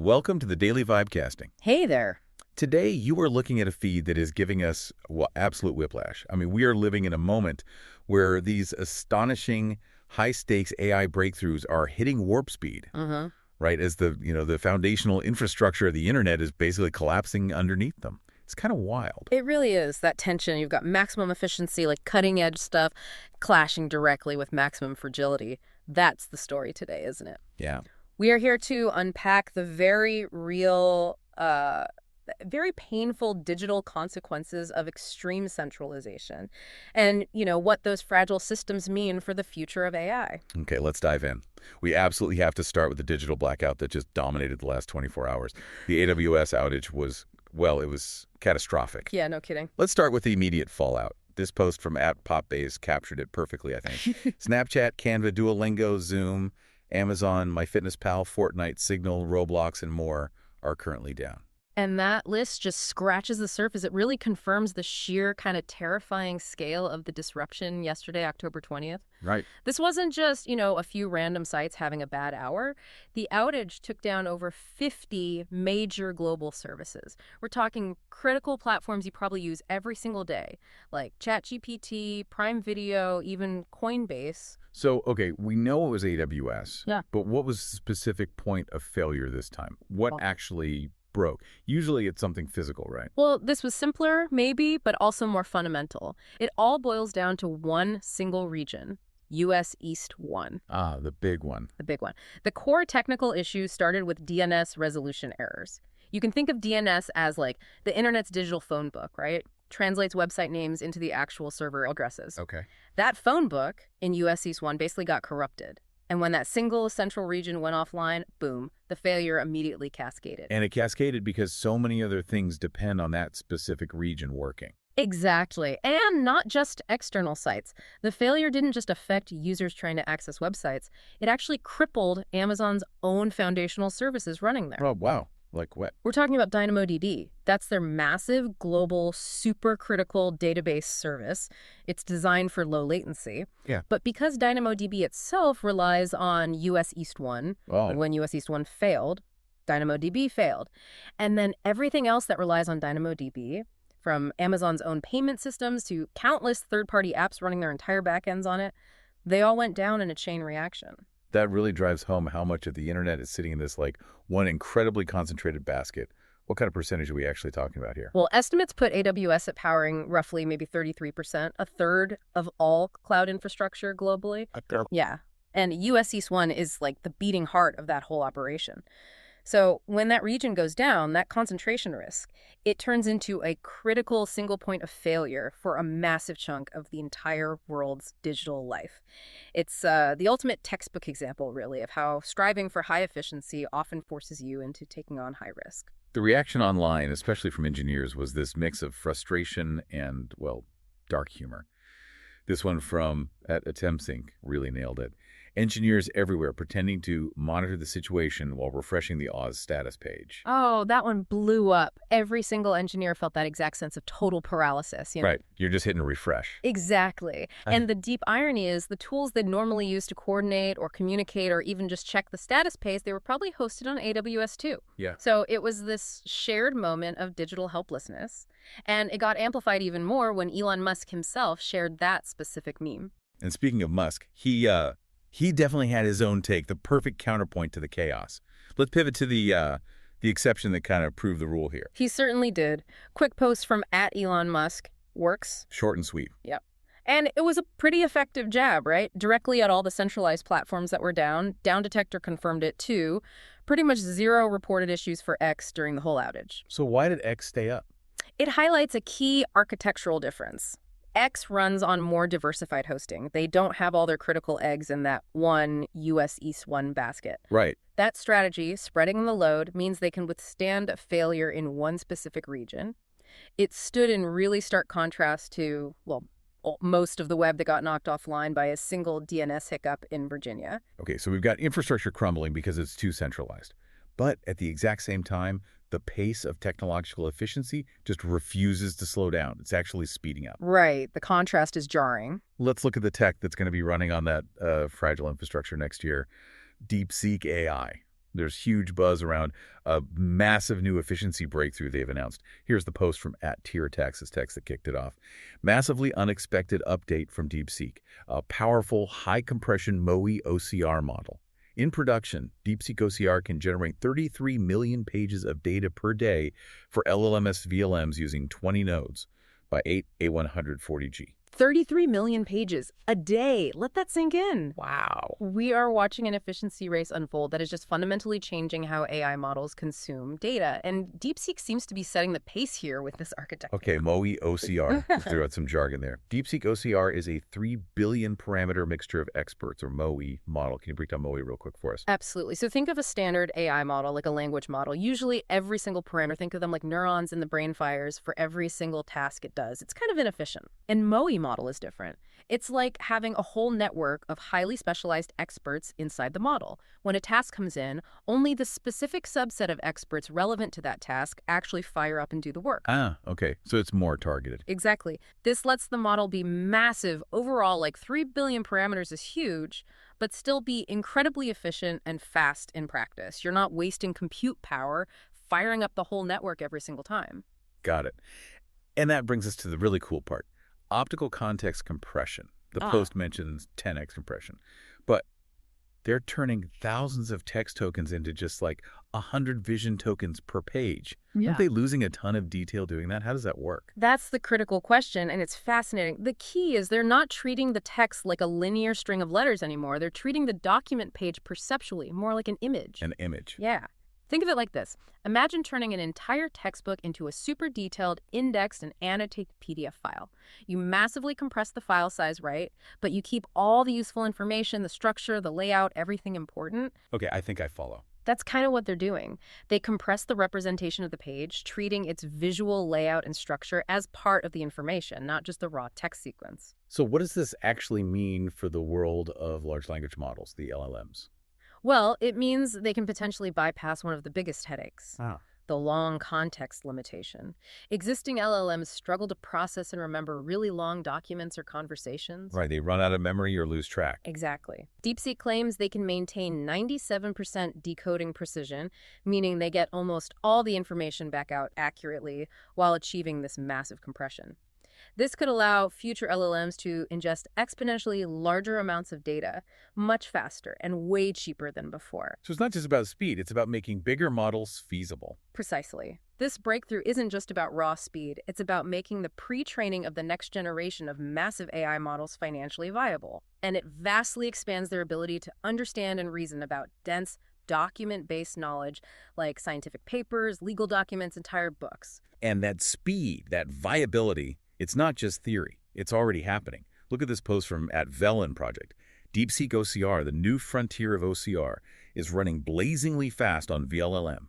Welcome to the Daily Vibecasting. Hey there. Today, you are looking at a feed that is giving us absolute whiplash. I mean, we are living in a moment where these astonishing high-stakes AI breakthroughs are hitting warp speed, right? As the foundational infrastructure of the internet is basically collapsing underneath them. It's kind of wild. It really is, that tension. You've got maximum efficiency, like cutting-edge stuff, clashing directly with maximum fragility. That's the story today, isn't it? Yeah. We are here to unpack the very real, very painful digital consequences of extreme centralization and, what those fragile systems mean for the future of AI. Okay, let's dive in. We absolutely have to start with the digital blackout that just dominated the last 24 hours. The AWS outage was, it was catastrophic. Yeah, no kidding. Let's start with the immediate fallout. This post from @PopBase captured it perfectly, I think. Snapchat, Canva, Duolingo, Zoom, Amazon, MyFitnessPal, Fortnite, Signal, Roblox, and more are currently down. And that list just scratches the surface. It really confirms the sheer kind of terrifying scale of the disruption yesterday, October 20th. Right. This wasn't just, a few random sites having a bad hour. The outage took down over 50 major global services. We're talking critical platforms you probably use every single day, like ChatGPT, Prime Video, even Coinbase. So, okay, we know it was AWS. Yeah. But what was the specific point of failure this time? What actually broke? Usually it's something physical, right? Well, this was simpler, maybe, but also more fundamental. It all boils down to one single region, US East 1. Ah, the big one. The big one. The core technical issue started with DNS resolution errors. You can think of DNS as like the internet's digital phone book, right? Translates website names into the actual server addresses. Okay. That phone book in US East 1 basically got corrupted. And when that single central region went offline, boom, the failure immediately cascaded. And it cascaded because so many other things depend on that specific region working. Exactly. And not just external sites. The failure didn't just affect users trying to access websites. It actually crippled Amazon's own foundational services running there. Oh, wow. Like what? We're talking about DynamoDB. That's their massive, global, supercritical database service. It's designed for low latency. Yeah. But because DynamoDB itself relies on US East 1, when US East 1 failed, DynamoDB failed. And then everything else that relies on DynamoDB, from Amazon's own payment systems to countless third-party apps running their entire backends on it, they all went down in a chain reaction. That really drives home how much of the internet is sitting in this one incredibly concentrated basket. What kind of percentage are we actually talking about here? Well, estimates put AWS at powering roughly maybe 33%, a third of all cloud infrastructure globally. Yeah. And US East 1 is like the beating heart of that whole operation. So when that region goes down, that concentration risk, it turns into a critical single point of failure for a massive chunk of the entire world's digital life. It's the ultimate textbook example, really, of how striving for high efficiency often forces you into taking on high risk. The reaction online, especially from engineers, was this mix of frustration and, dark humor. This one from @AttemptSync really nailed it. Engineers everywhere pretending to monitor the situation while refreshing the Oz status page. Oh, that one blew up. Every single engineer felt that exact sense of total paralysis. Right. You're just hitting refresh. Exactly. And the deep irony is the tools they normally use to coordinate or communicate or even just check the status page, they were probably hosted on AWS too. Yeah. So it was this shared moment of digital helplessness. And it got amplified even more when Elon Musk himself shared that specific meme. And speaking of Musk, he definitely had his own take, the perfect counterpoint to the chaos. Let's pivot to the exception that kind of proved the rule here. He certainly did. Quick post from @Elon Musk. Works. Short and sweet. Yep. And it was a pretty effective jab, right? Directly at all the centralized platforms that were down. Down Detector confirmed it too. Pretty much zero reported issues for X during the whole outage. So why did X stay up? It highlights a key architectural difference. X runs on more diversified hosting. They don't have all their critical eggs in that one US East 1 basket. Right. That strategy, spreading the load, means they can withstand a failure in one specific region. It stood in really stark contrast to, most of the web that got knocked offline by a single DNS hiccup in Virginia. Okay, so we've got infrastructure crumbling because it's too centralized. But at the exact same time, the pace of technological efficiency just refuses to slow down. It's actually speeding up. Right. The contrast is jarring. Let's look at the tech that's going to be running on that fragile infrastructure next year. DeepSeek AI. There's huge buzz around a massive new efficiency breakthrough they've announced. Here's the post from @TierTax's text that kicked it off. Massively unexpected update from DeepSeek. A powerful high-compression MOE OCR model. In production, DeepSeek OCR can generate 33 million pages of data per day for LLMS VLMs using 20 nodes by 8 A140G. 33 million pages a day. Let that sink in. Wow. We are watching an efficiency race unfold that is just fundamentally changing how AI models consume data. And DeepSeek seems to be setting the pace here with this architecture. Okay, MOE OCR. Threw out some jargon there. DeepSeek OCR is a 3 billion parameter mixture of experts, or MOE model. Can you break down MOE real quick for us? Absolutely. So think of a standard AI model, like a language model. Usually every single parameter, think of them like neurons in the brain fires for every single task it does. It's kind of inefficient. And MOE model is different. It's like having a whole network of highly specialized experts inside the model. When a task comes in, only the specific subset of experts relevant to that task actually fire up and do the work. Ah, okay. So it's more targeted. Exactly. This lets the model be massive. Overall, like 3 billion parameters is huge, but still be incredibly efficient and fast in practice. You're not wasting compute power firing up the whole network every single time. Got it. And that brings us to the really cool part. Optical context compression. The post mentions 10x compression. But they're turning thousands of text tokens into just like 100 vision tokens per page. Yeah. Aren't they losing a ton of detail doing that? How does that work? That's the critical question, and it's fascinating. The key is they're not treating the text like a linear string of letters anymore. They're treating the document page perceptually, more like an image. An image. Yeah. Think of it like this. Imagine turning an entire textbook into a super detailed, indexed, and annotated PDF file. You massively compress the file size, right? But you keep all the useful information, the structure, the layout, everything important. Okay, I think I follow. That's kind of what they're doing. They compress the representation of the page, treating its visual layout and structure as part of the information, not just the raw text sequence. So what does this actually mean for the world of large language models, the LLMs? Well, it means they can potentially bypass one of the biggest headaches, Ah. the long context limitation. Existing LLMs struggle to process and remember really long documents or conversations. Right, they run out of memory or lose track. Exactly. DeepSeek claims they can maintain 97% decoding precision, meaning they get almost all the information back out accurately while achieving this massive compression. This could allow future LLMs to ingest exponentially larger amounts of data much faster and way cheaper than before. So it's not just about speed, it's about making bigger models feasible. Precisely. This breakthrough isn't just about raw speed, it's about making the pre-training of the next generation of massive AI models financially viable. And it vastly expands their ability to understand and reason about dense, document-based knowledge like scientific papers, legal documents, entire books. And that speed, that viability, it's not just theory. It's already happening. Look at this post from @Velen Project. DeepSeek OCR, the new frontier of OCR, is running blazingly fast on VLLM.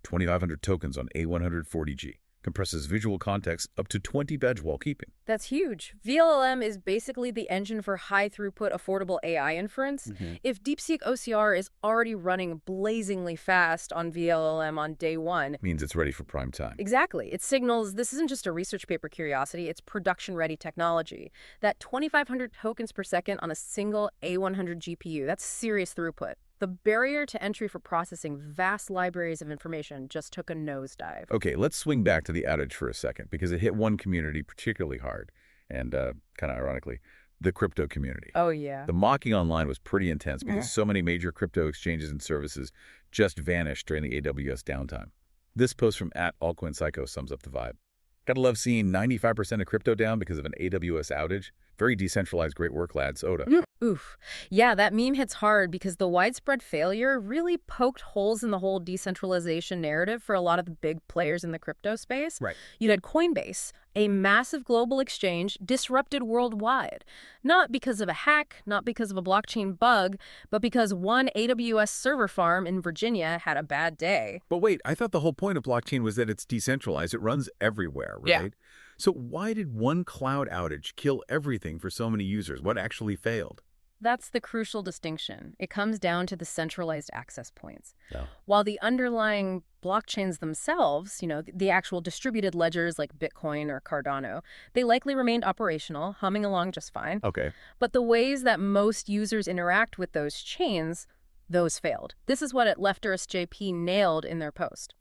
2,500 tokens on A140G. Compresses visual context up to 20 beds while keeping. That's huge. VLLM is basically the engine for high-throughput, affordable AI inference. If DeepSeek OCR is already running blazingly fast on VLLM on day one, Means it's ready for prime time. exactly. It signals this isn't just a research paper curiosity, it's production-ready technology. That 2,500 tokens per second on a single A100 GPU, that's serious throughput. The barrier to entry for processing vast libraries of information just took a nosedive. Okay, let's swing back to the outage for a second, because it hit one community particularly hard, and kind of ironically, the crypto community. Oh, yeah. The mocking online was pretty intense because so many major crypto exchanges and services just vanished during the AWS downtime. This post from @AltcoinPsycho sums up the vibe. Gotta love seeing 95% of crypto down because of an AWS outage. Very decentralized, great work, lads. Oda. Oof. Yeah, that meme hits hard because the widespread failure really poked holes in the whole decentralization narrative for a lot of the big players in the crypto space. Right. You had Coinbase, a massive global exchange disrupted worldwide. Not because of a hack, not because of a blockchain bug, but because one AWS server farm in Virginia had a bad day. But wait, I thought the whole point of blockchain was that it's decentralized. It runs everywhere, right? Yeah. So why did one cloud outage kill everything for so many users? What actually failed? That's the crucial distinction. It comes down to the centralized access points. No. While the underlying blockchains themselves, the actual distributed ledgers like Bitcoin or Cardano, they likely remained operational, humming along just fine. Okay. But the ways that most users interact with those chains, those failed. This is what Lefterist JP nailed in their post.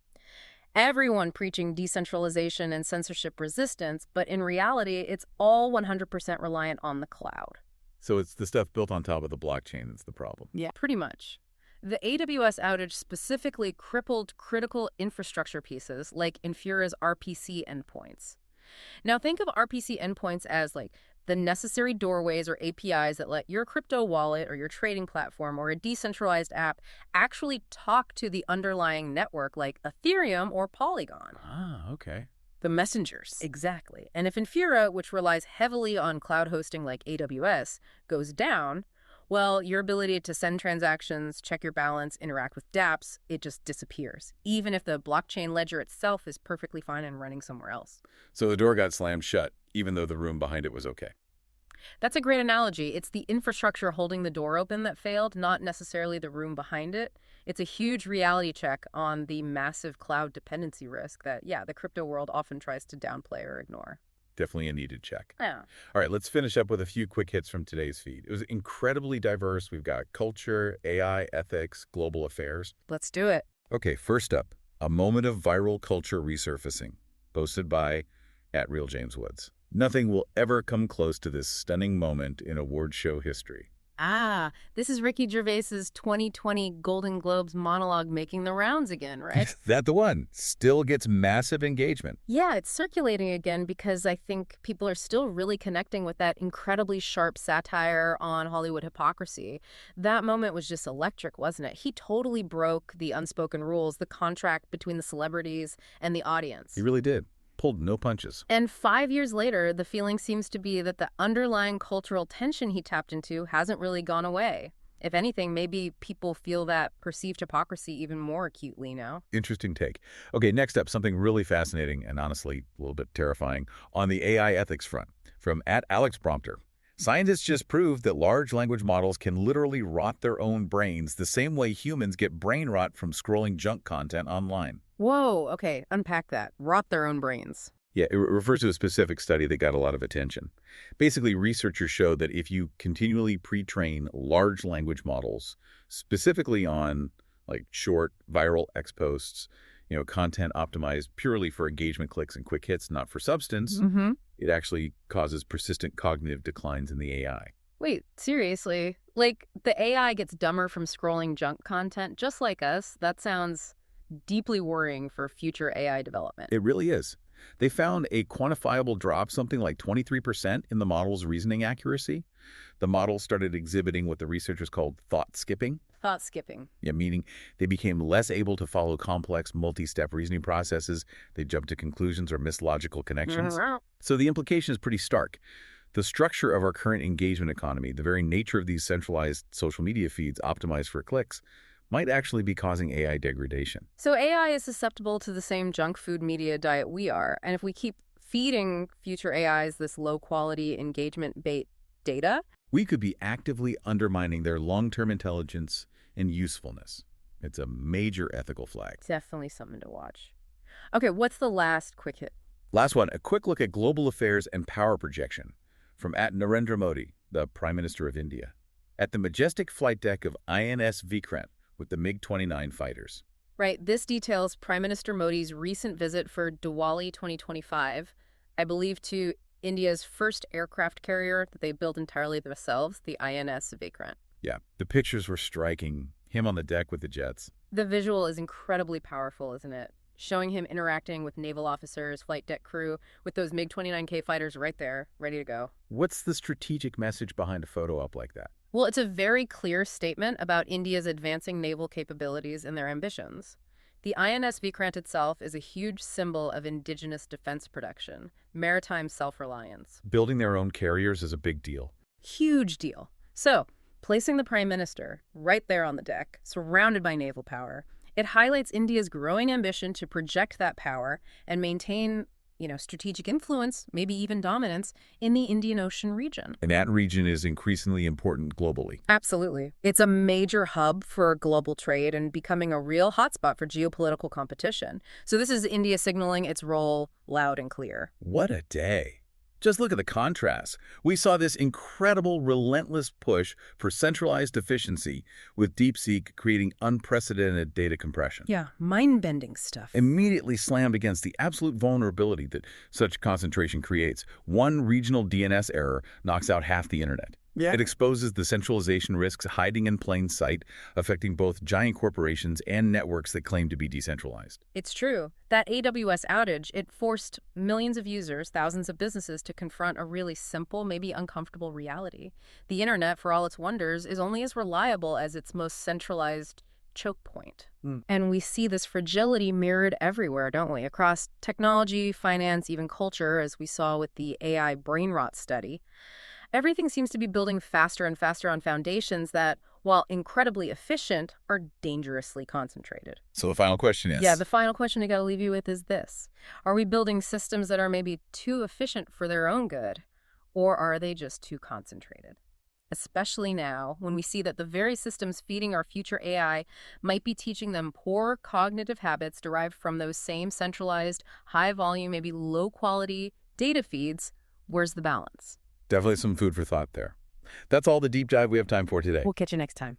Everyone preaching decentralization and censorship resistance, but in reality, it's all 100% reliant on the cloud. So it's the stuff built on top of the blockchain that's the problem. Yeah, pretty much. The AWS outage specifically crippled critical infrastructure pieces like Infura's RPC endpoints. Now think of RPC endpoints as like the necessary doorways or APIs that let your crypto wallet or your trading platform or a decentralized app actually talk to the underlying network like Ethereum or Polygon. Ah, okay. The messengers. Exactly. And if Infura, which relies heavily on cloud hosting like AWS, goes down, well, your ability to send transactions, check your balance, interact with dApps, it just disappears, even if the blockchain ledger itself is perfectly fine and running somewhere else. So the door got slammed shut, even though the room behind it was okay. That's a great analogy. It's the infrastructure holding the door open that failed, not necessarily the room behind it. It's a huge reality check on the massive cloud dependency risk that, the crypto world often tries to downplay or ignore. Definitely a needed check. Yeah. All right, let's finish up with a few quick hits from today's feed. It was incredibly diverse. We've got culture, AI, ethics, global affairs. Let's do it. Okay, first up, a moment of viral culture resurfacing, posted by @RealJamesWoods. Nothing will ever come close to this stunning moment in award show history. This is Ricky Gervais's 2020 Golden Globes monologue making the rounds again, right? That the one. Still gets massive engagement. Yeah, it's circulating again because I think people are still really connecting with that incredibly sharp satire on Hollywood hypocrisy. That moment was just electric, wasn't it? He totally broke the unspoken rules, the contract between the celebrities and the audience. He really did. Pulled no punches. And 5 years later, the feeling seems to be that the underlying cultural tension he tapped into hasn't really gone away. If anything, maybe people feel that perceived hypocrisy even more acutely now. Interesting take. Okay, next up, something really fascinating and honestly a little bit terrifying on the AI ethics front. From @AlexPrompter. Scientists just proved that large language models can literally rot their own brains the same way humans get brain rot from scrolling junk content online. Whoa, okay, unpack that. Rot their own brains. Yeah, it refers to a specific study that got a lot of attention. Basically, researchers showed that if you continually pre-train large language models, specifically on like short viral X posts, content optimized purely for engagement clicks and quick hits, not for substance, it actually causes persistent cognitive declines in the AI. Wait, seriously? Like, the AI gets dumber from scrolling junk content just like us? That sounds deeply worrying for future AI development. It really is. They found a quantifiable drop, something like 23% in the model's reasoning accuracy. The model started exhibiting what the researchers called thought skipping. Thought skipping. Yeah, meaning they became less able to follow complex multi-step reasoning processes. They jumped to conclusions or missed logical connections. So the implication is pretty stark. The structure of our current engagement economy, the very nature of these centralized social media feeds optimized for clicks, might actually be causing AI degradation. So AI is susceptible to the same junk food media diet we are. And if we keep feeding future AIs this low-quality engagement bait data, we could be actively undermining their long-term intelligence and usefulness. It's a major ethical flag. Definitely something to watch. Okay, what's the last quick hit? Last one, a quick look at global affairs and power projection from @Narendra Modi, the Prime Minister of India, at the majestic flight deck of INS Vikrant with the MiG-29 fighters. Right, this details Prime Minister Modi's recent visit for Diwali 2025, I believe to India's first aircraft carrier that they built entirely themselves, the INS Vikrant. Yeah, the pictures were striking. Him on the deck with the jets. The visual is incredibly powerful, isn't it? Showing him interacting with naval officers, flight deck crew, with those MiG-29K fighters right there, ready to go. What's the strategic message behind a photo up like that? Well, it's a very clear statement about India's advancing naval capabilities and their ambitions. The INS Vikrant itself is a huge symbol of indigenous defense production, maritime self-reliance. Building their own carriers is a big deal. Huge deal. So, placing the Prime Minister right there on the deck, surrounded by naval power, it highlights India's growing ambition to project that power and maintain, strategic influence, maybe even dominance, in the Indian Ocean region. And that region is increasingly important globally. Absolutely. It's a major hub for global trade and becoming a real hotspot for geopolitical competition. So this is India signaling its role loud and clear. What a day. Just look at the contrast. We saw this incredible, relentless push for centralized efficiency, with DeepSeek creating unprecedented data compression. Yeah, mind-bending stuff. Immediately slammed against the absolute vulnerability that such concentration creates. One regional DNS error knocks out half the internet. Yeah. It exposes the centralization risks hiding in plain sight, affecting both giant corporations and networks that claim to be decentralized. It's true. That AWS outage, it forced millions of users, thousands of businesses to confront a really simple, maybe uncomfortable reality. The internet, for all its wonders, is only as reliable as its most centralized choke point. And we see this fragility mirrored everywhere, don't we? Across technology, finance, even culture, as we saw with the AI brain rot study. Everything seems to be building faster and faster on foundations that, while incredibly efficient, are dangerously concentrated. So the final question is... Yeah, the final question I got to leave you with is this. Are we building systems that are maybe too efficient for their own good, or are they just too concentrated? Especially now, when we see that the very systems feeding our future AI might be teaching them poor cognitive habits derived from those same centralized, high-volume, maybe low-quality data feeds. Where's the balance? Definitely some food for thought there. That's all the deep dive we have time for today. We'll catch you next time.